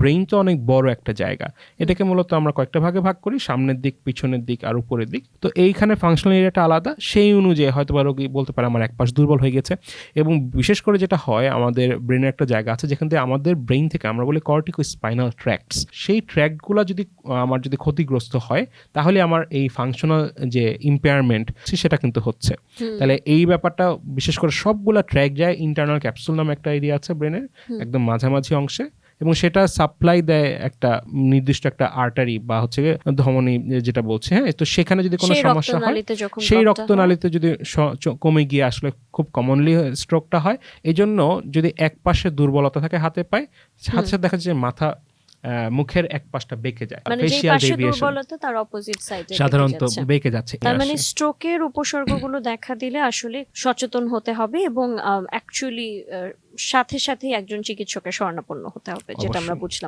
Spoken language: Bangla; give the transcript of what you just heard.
ব্রেইন তো অনেক বড় একটা জায়গা, এটাকে মূলত আমরা কয়েকটা ভাগে ভাগ করি, সামনের দিক, পিছনের দিক আর উপরের দিক। তো এইখানে ফাংশনাল এরিয়াটা আলাদা, সেই অনুযায়ী হয়তো বা রোগী বলতে পারে আমার এক পাশ দুর্বল হয়ে গেছে। এবং বিশেষ করে যেটা হয়, আমাদের ব্রেনের একটা জায়গা আছে যেখান থেকে আমাদের ব্রেইন থেকে আমরা বলি কর্টিকো স্পাইনাল ট্র্যাক্টস, সেই ট্র্যাক্টগুলো যদি আমার যদি ক্ষতিগ্রস্ত হয় তাহলে আমার এই ফাংশনাল যে ইম্পেয়ারমেন্ট সেটা কিন্তু হচ্ছে। তাহলে এই ব্যাপারটা বিশেষ করে সবগুলা ট্র্যাক যায়, ইন্টারনাল ক্যাপসুল নামে একটা এরিয়া আছে ব্রেনের একদম মাঝামাঝি অংশে, এবং সেটা সাপ্লাই দেয় একটা নির্দিষ্ট একটা আর্টারি বা হচ্ছে ধমনী যেটা বলছে। হ্যাঁ, তো সেখানে যদি কোনো সমস্যা হয়, সেই রক্তনালীতে যদি কমে গিয়ে আসলে খুব কমনলি স্ট্রোকটা হয়। এই জন্য যদি এক পাশে দুর্বলতা থাকে হাতে পায়ে, সাথে সাথে দেখা যায় মাথা মুখের এক পাশটা বেঁকে যায়, মানে যেই পাশে দুর্বলতা তার অপোজিট সাইডে সাধারণত বেঁকে যাচ্ছে। তার মানে স্ট্রোকের উপসর্গগুলো দেখা দিলে আসলে সচেতন হতে হবে এবং অ্যাকচুয়ালি সাথে সাথে একজন চিকিৎসকের শরণাপন্ন হতে হবে, যেটা আমরা বুঝলাম।